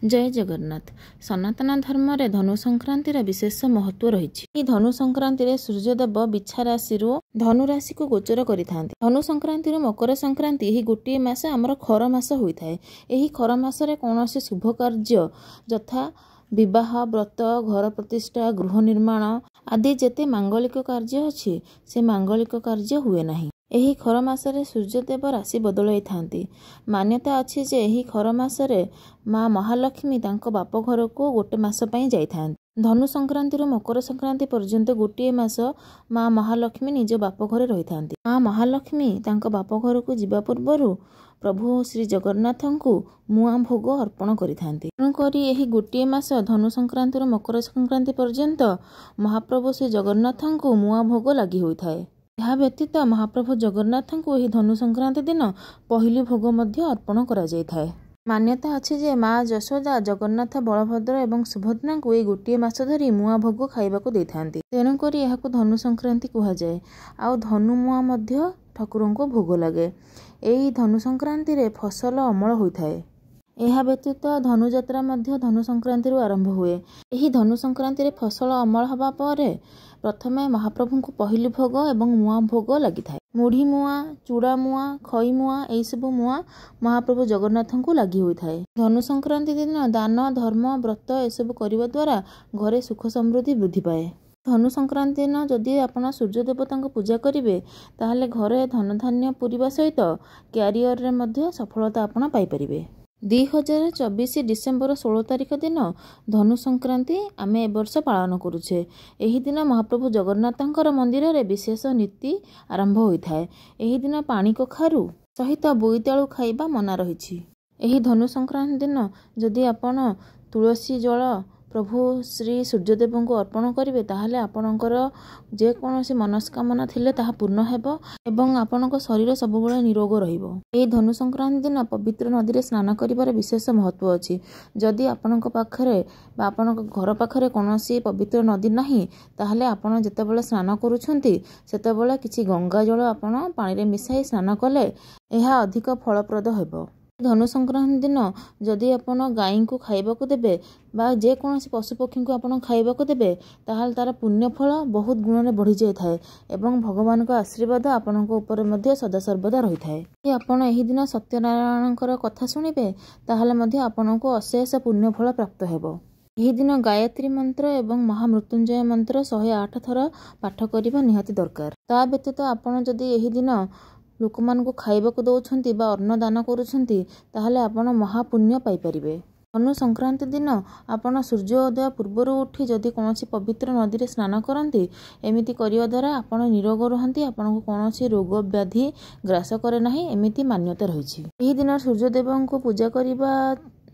जय जगन्नाथ। सनातन धर्म रे धनु संक्रांतिर विशेष महत्व रही। धनु संक्रांति सूर्यदेव बिछा राशि धनु राशि को गोचर करिथांती। धनु संक्रांति मकर संक्रांति यही गोटे मास आमर खर मास होता है। यही खर मासरे कौनसी शुभ कार्य यथा विवाह व्रत घर प्रतिष्ठा गृह निर्माण आदि जेते मांगलिक कार्य अच्छी से मांगलिक कार्य हुए नहीं। एही खर मासरे सूर्यदेव राशि बदलाई थांती। मान्यता अच्छी जे एही खर मासरे माँ महालक्ष्मी तांको बाप घर को गोटे मास पई जाइथांती। धनु संक्रांति मकर संक्रांति पर्यंत गोटे मास माँ महालक्ष्मी निज बाप घरे रही थांती। माँ महालक्ष्मी तांको बाप घर को जिबा पूर्वरु प्रभु श्री जगन्नाथଙ୍କୁ मुआ भोग अर्पण करिथांती। तेणुकरी एही गोटे मास धनु संक्रांति मकर संक्रांति पर्यंत महाप्रभु श्री जगन्नाथଙ୍କୁ मुआ भोग लगी होइथाए। यह व्यतीत महाप्रभु जगन्नाथଙ୍କୁ एही धनु संक्रांति दिन पहिली भोग मध्य अर्पण करा जाइथाए। मान्यता अच्छी जे माँ यशोदा जगन्नाथ बलभद्र एवं सुभद्रा को एक गोटे मास धरी मुआ भोग खाइबाकू देइथांती। तेणुकरी एहाकू धनु संक्रांति कुहाଯାଏ। आउ धनु मुआ मध्य ठाकुरଙ୍କୁ को भोग लगे। एही धनु संक्रांति रे फसल अमल होइथाए। यह व्यतीत धनुଯାत्रा मध्य धनु संक्रांति आरंभ हुए। यही धनु संक्रांति रे फसल अमल हवा पर प्रथमे महाप्रभु को पहिली भोग एवं मुआ भोग लगी थाए। मुढ़ी मुआ चूड़ा मुआ खई मुआ यही सब मुआ महाप्रभु जगन्नाथ को लगी होता है। धनु संक्रांति दिन दान धर्म व्रत एसबू करने द्वारा घरे सुख समृद्धि वृद्धि पाए। धनु संक्रांति दिन जदि आपण सूर्य देवता को पूजा करेंगे ताहले घरे धन धान्य पूरिबा सहित क्यारियर रे मध्य सफलता आपण पाई परिबे। 2024 डिसेम्बर 16 तारिख दिन धनु संक्रांति आम ए वर्ष पालन करुचे। एही दिन महाप्रभु जगन्नाथंकर मंदिर रे विशेष नीति आरंभ होता है। एही दिन पानी कखारू सहित बोईतालु खाइबा मना रही। एही धनु संक्रांति दिन जदि आपण तुलसी जल प्रभु श्री सूर्यदेव को अर्पण करेंगे ताहले आपणकर जेकोसी मनस्कामना थिले ताहा पूर्ण हेबो एवं आपणक शरीर सबुबले निरोग रहिबो। एही धनु संक्रांति दिन पवित्र नदी रे स्नान करिबार विशेष महत्व अछि। जदि आपणक पाखरे बा आपणक घर पाखरे कोनोसी पवित्र नदी नाही ताहले आपण जेतेबेले स्नान करूछंती सेतेबेले किछि गंगा जल आपण पानी रे मिसाई स्नान कले एहा अधिक फलप्रद हेबो। धनु संक्रांति दिन जदि आपण गाई को खाइबाकू देबे बा जेकोसी पशुपक्षी को आपण खाइबाकू देबे ताहाल तार पुण्य फल बहुत गुण में बढ़ी जाय थाए एवं भगवान का आशीर्वाद आपणक ऊपर मध्य सदा सर्वदा रही थाए। आपण एही दिन सत्यनारायणकर कथा सुनिबे ताहाले मध्य आपणक अशेष पुण्य फल प्राप्त हेबो। यही दिन गायत्री मंत्र एवं महामृत्युंजय मंत्र 108 थर पाठ करबा निहाती दरकार। ता व्यतीत आपण जदि एही दिन लोक मान को खाइबाकू दउछंती बा अन्न दान करूछंती ताहले आपण महापुण्य पाई परिबे। धनु संक्रांति दिन आपण सूर्योदय पूर्वर उठी जदि कोनोसी पवित्र नदी रे स्नान करंती एमिति करिया द्वारा आपण निरोग रहंती। आपण को कोनोसी रोग व्याधि ग्रास करे नाही एमिति मान्यता रहिछि। एही दिन सूर्यदेव को पूजा करिबा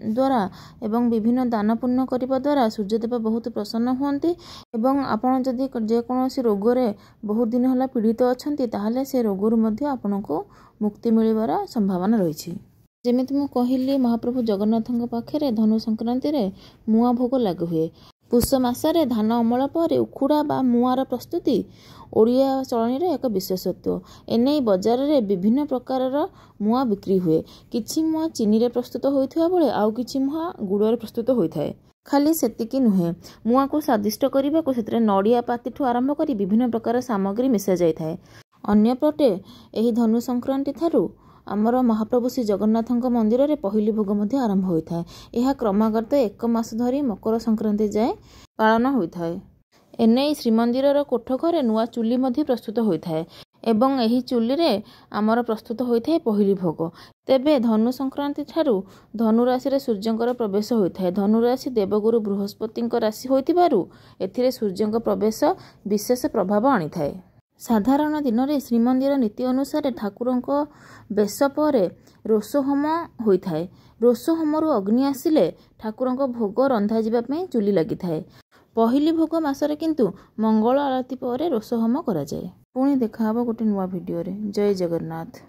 द्वारा एवं विभिन्न दान पुण्य करने द्वारा सूर्यदेव बहुत प्रसन्न हुंती एवं आपण जदि जेकोसी रोग रे बहुत दिन होला पीड़ित अछंती ताहले से रोगरु मध्य आपनको मुक्ति मिलिबार संभावना रही। जेमिति मु कहिली महाप्रभु जगन्नाथଙ୍କ पाखरे धनु संक्रांति रे मुआ भोग लागू हुए। पुष मासरे धान अमल पर उखुड़ा बा मुआर प्रस्तुति ओडिया चलनी रे एक विशेषत्व। एने बजार रे विभिन्न प्रकार मुआ बिक्री हुए। किछि मुआ चीनी रे प्रस्तुत होइथवा बेले आउ किछि मुआ गुड़ रे प्रस्तुत होइथाए। खाली सेतिकी नुहे मुआ को स्वादिष्ट करबा को सेतरे नडिया पातीठू आरंभ करी विभिन्न प्रकार सामग्री मिसा जाइथाए। अन्य पटे एही धनु संक्रांति थारु आमर महाप्रभु श्री जगन्नाथଙ୍କ मंदिर रे पहिली भोग मध्य आरंभ होइथाए। एहा क्रमागत 1 मास धरी मकर संक्रांति जाए पालन होइथाए। एने श्रीमंदिर रो कोठ घरे नुआ चुली मध्य प्रस्तुत होइथाए एवं एही चुली रे आमर प्रस्तुत होइथाए पहिली भोग। तेबे धनु संक्रांति ठारू धनु राशि रे सूर्यंकर प्रवेश होइथाए। धनु राशि देवगुरु बृहस्पतिଙ୍କ राशि होइतिबारु एथिरे सूर्यंक प्रवेश विशेष प्रभाव आनिथाए। साधारण दिन में श्रीमंदिर नीति अनुसार ठाकुरଙ୍କ बेश पर रोषहोम होता है। रोषहोमरु अग्नि आसिले ठाकुरଙ୍କ भोग रंधा जावाई चुली लगी थाए। पहिली भोग मासरे किंतु मंगल आरती पर रोषहोम करा जाए। पुणी देखा गोटे नुआ भिडियो रे। जय जगन्नाथ।